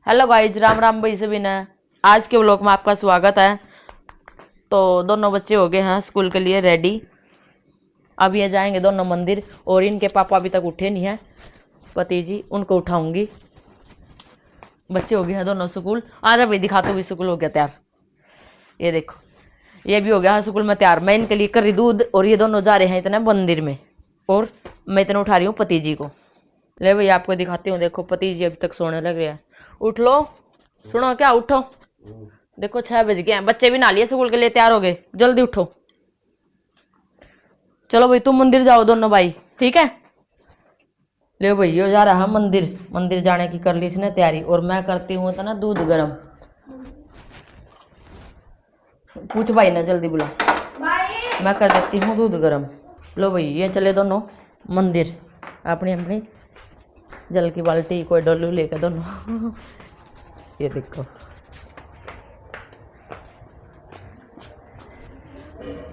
Hello guys, Ram Ram भाई सभी ने। आज के व्लॉग में आपका स्वागत है। तो दोनों बच्चे हो गए हैं स्कूल के लिए रेडी। अब ये जाएंगे दोनों मंदिर और इनके पापा अभी तक उठे नहीं हैं। पति जी उनको उठाऊंगी। बच्चे हो गए हैं दोनों स्कूल। आजा भाई दिखाते हुए स्कूल हो गया तैयार। ये देखो ये भी हो गया स्कूल में तैयार। मैं इनके लिए कर रही दूध और ये दोनों जा रहे हैं इतने मंदिर में और मैं इतने उठा रही हूँ पति जी को। ले भाई आपको दिखाती हूँ। देखो पति जी अभी तक सोने लग रहे हैं। उठ लो, सुनो क्या, उठो। देखो 6 बज गए हैं। बच्चे भी नहा लिए स्कूल के लिए तैयार हो गए। जल्दी उठो। चलो भाई तुम मंदिर जाओ दोनों भाई, ठीक है। ले भाई ये जा रहा है मंदिर। मंदिर जाने की कर ली इसने तैयारी और मैं करती हूँ तो ना दूध गरम। पूछ भाई ना जल्दी बुला। मैं कर देती हूँ दूध गरम। लो भाई ये चले दोनों मंदिर अपनी अपनी जल की बाल्टी कोई डोलू लेकर दोनों। ये देखो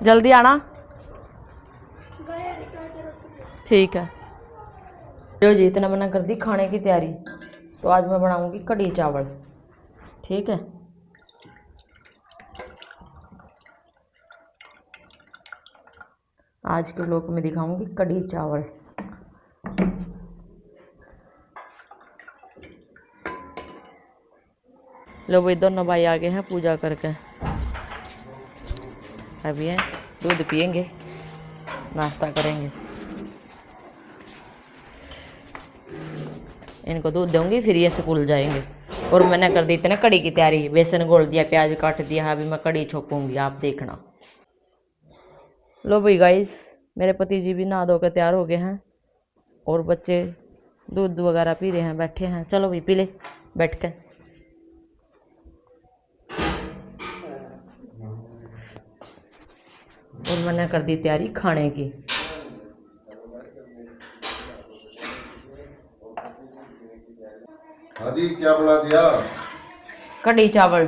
जल्दी आना, ठीक है। जो जी इतना मना कर दी खाने की तैयारी। तो आज मैं बनाऊंगी कढ़ी चावल, ठीक है। आज के व्लॉग में दिखाऊंगी कढ़ी चावल। लो भाई दोनों भाई आ गए हैं पूजा करके। अभी है दूध पियेंगे, नाश्ता करेंगे। इनको दूध दूंगी फिर ये स्कूल जाएंगे। और मैंने कर दी थी ना कड़ी की तैयारी। बेसन घोल दिया, प्याज काट दिया। अभी मैं कड़ी छोकूंगी, आप देखना। लो भाई गाइस मेरे पति जी भी नहा धो के तैयार हो गए हैं और बच्चे दूध वगैरह पी रहे हैं, बैठे हैं। चलो भाई पी ले बैठ के। और मैंने कर दी तैयारी खाने की। हाँ जी, क्या बना दिया? कढ़ी चावल।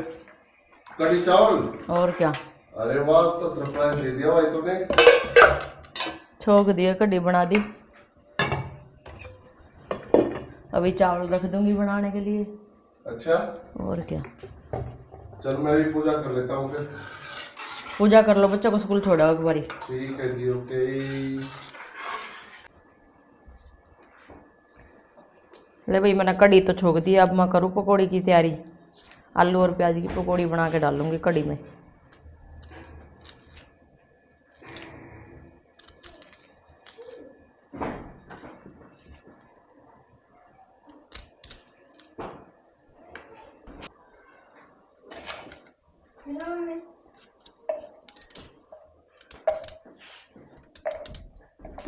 कढ़ी चावल? और क्या। अरे वाह, तो सरप्राइज दे दिया भाई तूने। छोक दिया, कढ़ी बना दी। अभी चावल रख दूंगी बनाने के लिए। अच्छा और क्या। चल मैं भी पूजा कर लेता हूँ फिर। पूजा कर लो, बच्चों को स्कूल छोड़ो एक बारी। ठीक है जी, ओके। ले भाई मैंने कढ़ी तो छोक दी। अब मैं करूँ पकौड़ी की तैयारी। आलू और प्याज की पकौड़ी बना के डालूंगी कढ़ी में।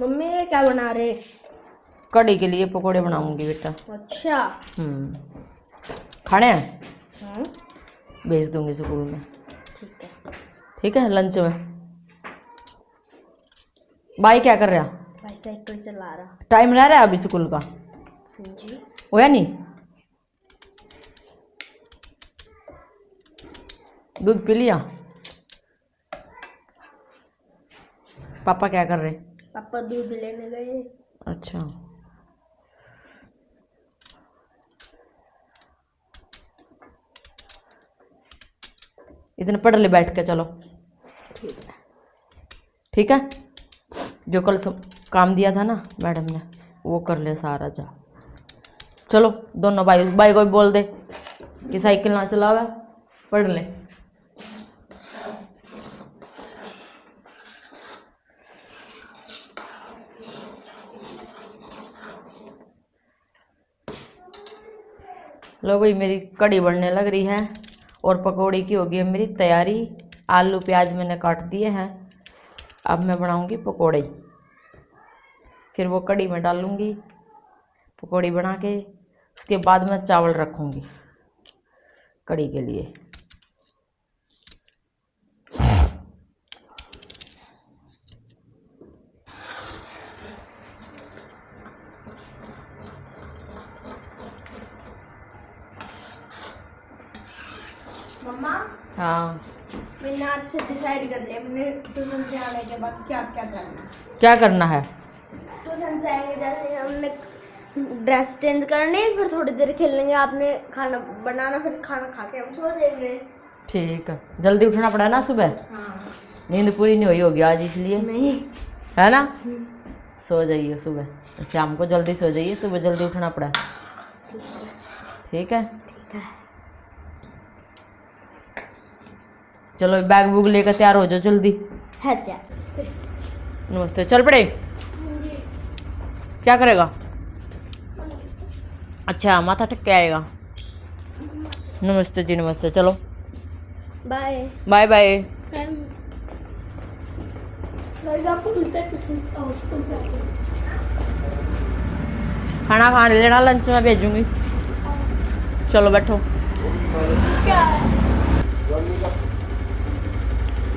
मम्मी ये क्या बना रहे? कढ़ी के लिए पकौड़े बनाऊंगी बेटा। अच्छा। खाने हैं? भेज दूंगी स्कूल में। ठीक है। ठीक है लंच में। भाई क्या कर रहा? भाई साइकिल चला रहा। टाइम रह रहा है अभी स्कूल का? जी। होया नहीं? दूध पी लिया? पापा क्या कर रहे? पापा दूध लेने गए। अच्छा इतने पढ़ ले बैठ के। चलो ठीक है। ठीक है। जो कल सब काम दिया था ना मैडम ने वो कर ले सारा। जा चलो दोनों भाई भाई को भी बोल दे कि साइकिल ना चलावे, पढ़ ले। लो भाई मेरी कढ़ी बनने लग रही है और पकौड़ी की होगी है मेरी तैयारी। आलू प्याज मैंने काट दिए हैं। अब मैं बनाऊंगी पकौड़े, फिर वो कढ़ी में डालूंगी पकौड़ी बना के। उसके बाद मैं चावल रखूंगी कढ़ी के लिए। मम्मा हाँ मैंने आज से डिसाइड कर लिया। मैंने ट्यूशन से आने के बाद क्या क्या करना है। क्या करना है? ट्यूशन से आएंगे जैसे हमने ड्रेस चेंज करनी, फिर थोड़ी देर खेलेंगे, आपने खाना बनाना, फिर खाना खा के हम सो जाएंगे। ठीक है, जल्दी उठना पड़ा ना सुबह। हाँ। नींद पूरी नहीं हुई होगी आज इसलिए, नहीं। है ना। सो जाइए सुबह, शाम को जल्दी सो जाइए, सुबह जल्दी उठना पड़ा। ठीक है, ठीक है। चलो बैग वूग लेकर तैयार हो जाओ जल्दी। है तैयार। नमस्ते, चल पड़े। क्या करेगा? अच्छा, माथा टेक के आएगा। नमस्ते जी, नमस्ते। चलो बाय बाय बाय। आपको खाना खा लेना, लंच में भेजूंगी। चलो बैठो। क्या है?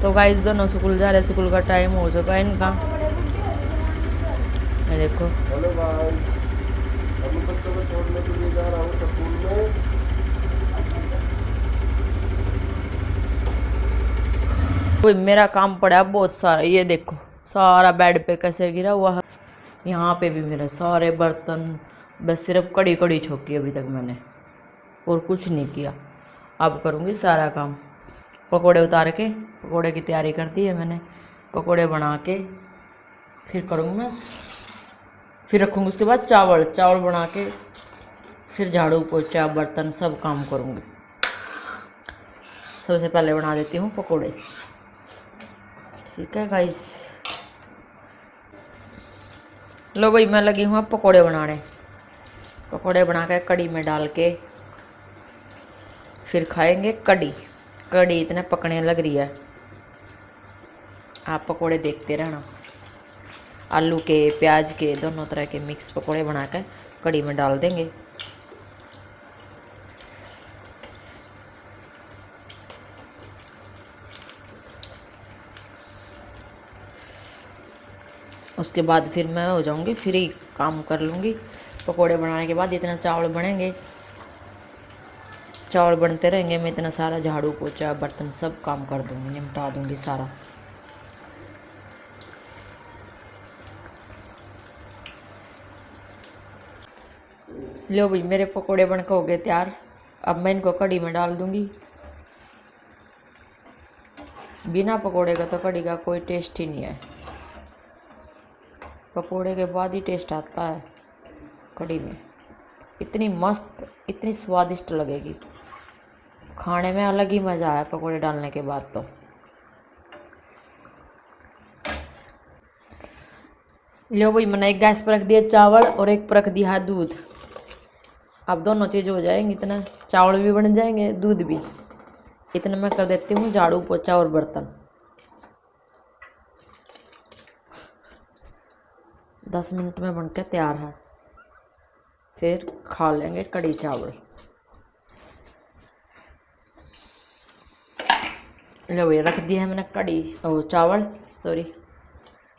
तो गाइस दोनों स्कूल जा रहे, स्कूल का टाइम हो चुका है इनका। ये देखो, हेलो भाई, अभी बच्चों को छोड़ने के लिए जा रहा हूँ स्कूल में। कोई मेरा काम पड़ा है बहुत सारा। ये देखो सारा बेड पे कैसे गिरा हुआ है। यहाँ पे भी मेरे सारे बर्तन, बस सिर्फ कड़ी कड़ी छोकी अभी तक मैंने, और कुछ नहीं किया। अब करूँगी सारा काम। पकोड़े उतार के, पकोड़े की तैयारी कर दी है मैंने। पकोड़े बना के फिर करूँगी मैं, फिर रखूँगी। उसके बाद चावल बना के फिर झाड़ू पोछा बर्तन सब काम करूँगी। सबसे पहले बना देती हूँ पकोड़े। ठीक है गाइस, लो भाई मैं लगी हूँ अब पकोड़े बनाने। पकोड़े बना के कड़ी में डाल के फिर खाएंगे कड़ी। कड़ी इतने पकने लग रही है, आप पकोड़े देखते रहना। आलू के, प्याज के, दोनों तरह के मिक्स पकोड़े बना कर कड़ी में डाल देंगे। उसके बाद फिर मैं हो जाऊंगी फ्री, काम कर लूँगी। पकोड़े बनाने के बाद इतना चावल बनेंगे, चावल बनते रहेंगे, मैं इतना सारा झाड़ू पोछा बर्तन सब काम कर दूँगी, निपटा दूँगी सारा। लो भाई मेरे पकोड़े बनकर हो गए तैयार। अब मैं इनको कड़ी में डाल दूँगी। बिना पकोड़े का तो कड़ी का कोई टेस्ट ही नहीं है, पकोड़े के बाद ही टेस्ट आता है कड़ी में। इतनी मस्त, इतनी स्वादिष्ट लगेगी, खाने में अलग ही मज़ा है पकोड़े डालने के बाद तो। लो भाई मैंने एक गैस पर रख दिया चावल और एक पर रख दिया है दूध। अब दोनों चीज़ हो जाएंगी, इतना चावल भी बन जाएंगे, दूध भी। इतना मैं कर देती हूँ झाड़ू पोछा और बर्तन। 10 मिनट में बनकर तैयार है, फिर खा लेंगे कड़ी चावल। लो ये रख दिया है मैंने कड़ी और चावल,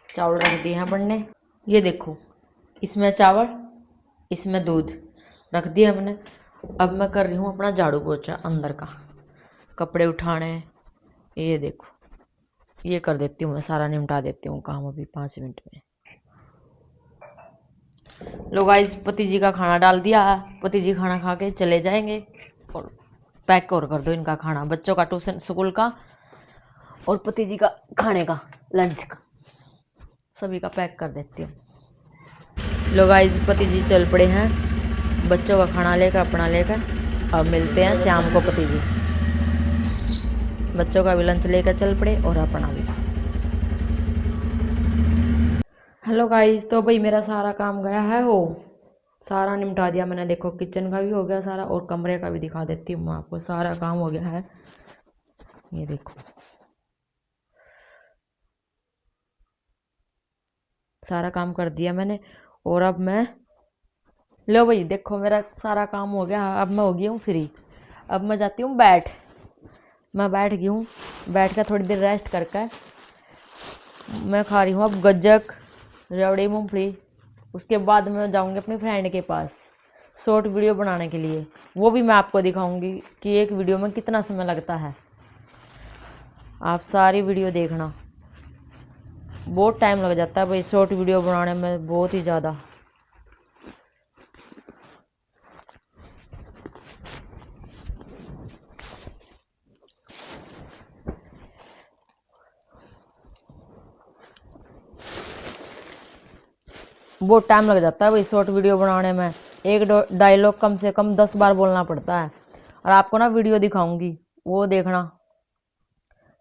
चावल रख दिए हैं बनने। ये देखो इसमें चावल, इसमें दूध रख दिया मैंने। अब मैं कर रही हूँ अपना झाड़ू पोछा अंदर का, कपड़े उठाने। ये देखो ये कर देती हूँ मैं, सारा निपटा देती हूँ काम अभी 5 मिनट में। लो गाइस पति जी का खाना डाल दिया है, पति जी खाना खा के चले जाएंगे। और पैक और कर दो इनका खाना, बच्चों का ट्यूशन स्कूल का और पति जी का खाने का लंच का, सभी का पैक कर देती हूँ। लो गाइस पति जी चल पड़े हैं बच्चों का खाना लेकर, अपना लेकर। अब मिलते हैं शाम को। पति जी बच्चों का भी लंच लेकर चल पड़े और अपना भी। हेलो गाइस, तो भाई मेरा सारा काम गया है हो, सारा निपटा दिया मैंने। देखो किचन का भी हो गया सारा और कमरे का भी दिखा देती हूँ मैं आपको, सारा काम हो गया है। ये देखो सारा काम कर दिया मैंने। और अब मैं, लो भाई देखो मेरा सारा काम हो गया। अब मैं हो गई हूँ फ्री। अब मैं जाती हूँ मैं बैठ गई हूँ, बैठ कर थोड़ी देर रेस्ट करके मैं खा रही हूँ अब गज्जक, रबड़ी, मूंगफली। उसके बाद मैं जाऊँगी अपनी फ्रेंड के पास शॉर्ट वीडियो बनाने के लिए। वो भी मैं आपको दिखाऊंगी कि एक वीडियो में कितना समय लगता है। आप सारी वीडियो देखना, बहुत टाइम लग जाता है भाई शॉर्ट वीडियो बनाने में, बहुत ही ज़्यादा। बहुत टाइम लग जाता है भाई शॉर्ट वीडियो बनाने में। एक डायलॉग कम से कम 10 बार बोलना पड़ता है। और आपको ना वीडियो दिखाऊंगी, वो देखना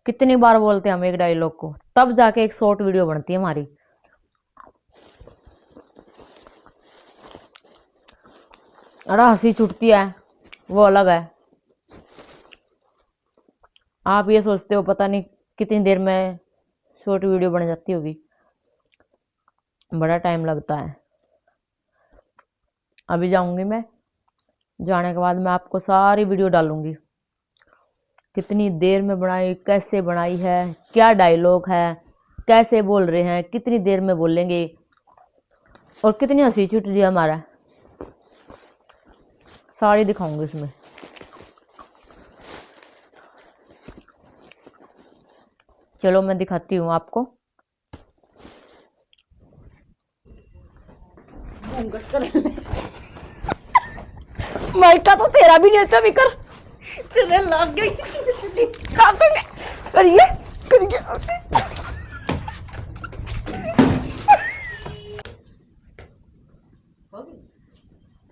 कितनी बार बोलते हैं हम एक डायलॉग को, तब जाके एक शॉर्ट वीडियो बनती है हमारी। अरे हंसी छूटती है वो अलग है। आप ये सोचते हो पता नहीं कितनी देर में शॉर्ट वीडियो बन जाती होगी, बड़ा टाइम लगता है। अभी जाऊंगी मैं, जाने के बाद मैं आपको सारी वीडियो डालूंगी, कितनी देर में बनाई, कैसे बनाई है, क्या डायलॉग है, कैसे बोल रहे हैं, कितनी देर में बोलेंगे और कितनी हंसी छूट रही है हमारा, सारी दिखाऊंगी इसमें। चलो मैं दिखाती हूँ आपको। माइका तो तेरा भी नहीं था कर, तेरे लग गई करिए करिए।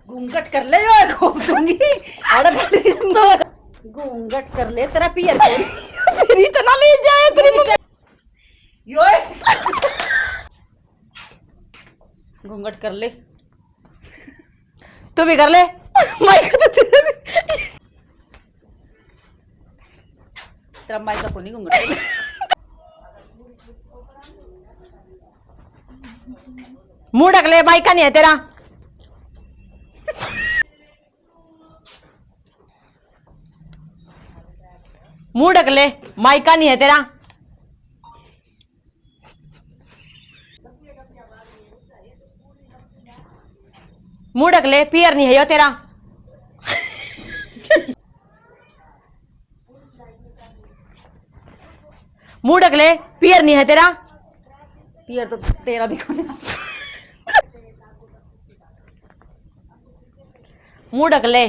घूंघट कर ले और घूमूंगी। घूंघट कर ले तेरा पियर तेरी इतना ले जाए तेरी यो घूंघट कर ले, तू भी कर ले। माइका तो तेरा माइका को नहीं घूंघट कर ले। मुंह ढक ले, माइका नहीं है तेरा। मुंह ढक ले, माइका नहीं है तेरा। मुंह ढक ले, पियर नहीं है यो तेरा। मुंह ढक ले, पियर नहीं है तेरा। पियर तो तेरा भी कौन है? मुंह ढक ले,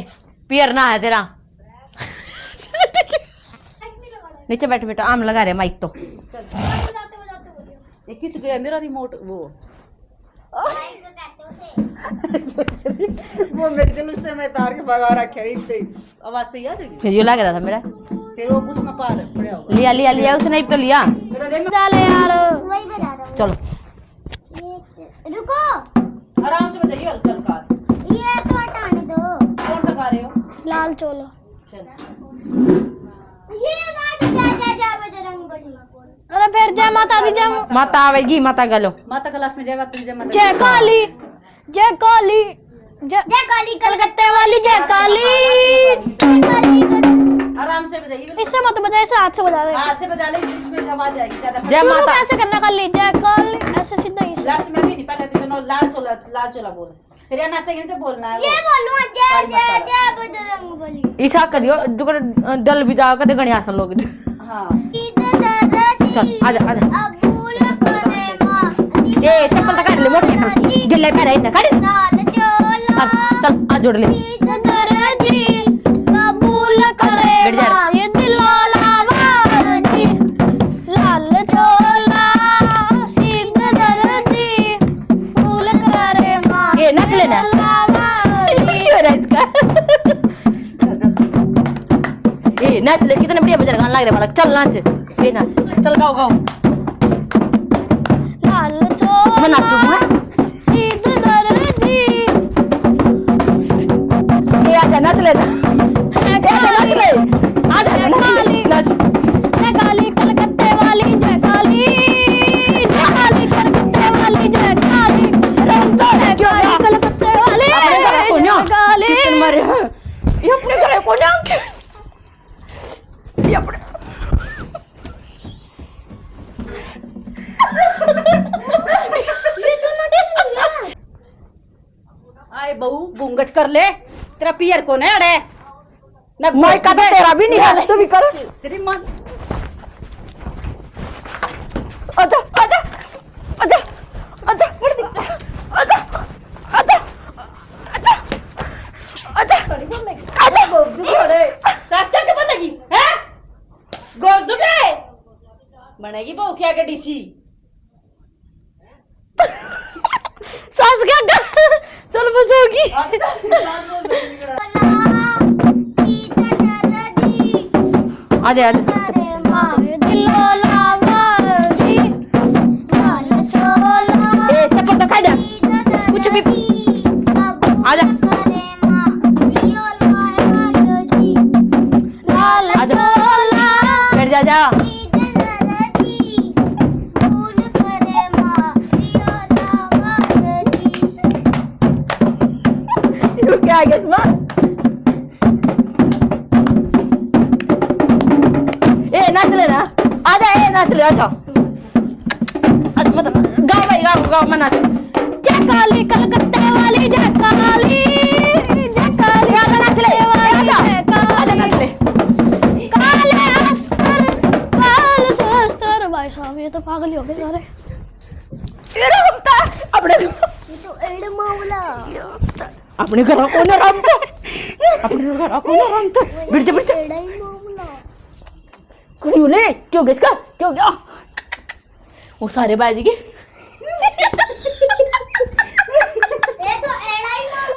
पियर ना है तेरा। नीचे बैठ बेटा, आम लगा रहे माइक तो। ये कित गया मेरा रिमोट वो वो मेरे दिल उससे मैं तार के भगा रखा है इतने आवाज सही आ जाएगी। फिर ये लग रहा था मेरा, फिर वो उसमें पार पड़े होगा। लिया लिया लिया उसने तो लिया। मेरा दे डाले यार, वही बता रहा हूँ। चलो रुको, आराम से बताइए हल्का हल्का। ये तो हटाने दो। कौन सा खा रहे हो? लाल चोलो। चल ये बात जा बजरंगबली। अरे फिर जय माता दी, जय माता आवेगी, माता गलो। माता क्लास में जय माता दी, जय माता दी। जय काली, जय काली, जय काली कलकत्ते वाली, जय काली, जय काली। आराम से बजाइए, इससे मत बजा, इसे हाथ से बजा रहे। हाथ से बजा ले, इसमें आवाज आएगी ज्यादा। जय शुरू माता। कैसे करना, काली जय काली, ऐसे सीधा ही। लास्ट में भी नहीं, पहले तो लाल चोला बोल, फिर ये नाचेंगे तो बोलना है। ये बोलूं जय जय जय बजरंगबली। ईसा करियो दुकर डल भी जाओ कदे गणी आसन लोग। हाँ चल आजा आजा। अबूल करे मां ए चप्पल तक काट ले, मोटे गिल्ले पैर है ना काट। लाल चोला चल आ जोड़ ले। दरजी कबूल करे बैठ जा। मां, ये दिलाला वाजी लाल चोला सीध दरजी कबूल करे मां। ये नच लेना। क्यों रहा इसका? ए नाच ले, कितने बढ़िया बजर गाना लग रहा है बालक। चल नाच, ए नाच, चल गाओ गाओ। लाल चोला मैं नाचूंगा। सीध दरजी ए आजा नाच ले ना। ए आजा नाच ले, आजा नाच ले, नाच। जय काली कलकत्ते वाली, जय काली, जय काली कलकत्ते वाली, जय काली, जय काली कलकत्ते वाली, अपने घर को न्यो, जय काली। कितने मारे हैं? ये अपने घर को न्यो, ये अपने आए बहू घूंघट कर ले, तेरा पियर कौन है? अरे ना माइका तो तेरा भी नहीं है, तू भी कर। श्रीमान आजा आजा आजा आजा आजा आजा आजा आजा आजा। चाचा के बनेगी है गोश्त दुखे बनेगी बहू क्या के डीसी। सास बस होगी। आजा आजा चप्पल तो खा जा कुछ भी आजा आजा बैठ जा जा क्या है इसमें ए नाच ले ना आजा ए नाच ले आजा मतलब गाँव भाई गाँव में नाच जय काली कलकत्ते वाली जय काली आजा नाच ले आजा आजा नाच ले काले अस्तर काल शस्त्र। भाई साहब ये तो पागल ही हो गए सारे। ये रमता अपने तो एड मावला अपने घर को ना रमता अपने घर को ना रमता बिरजा बिरजा एड ही मावला क्यों ले क्यों किसका क्यों क्या वो सारे बाजी के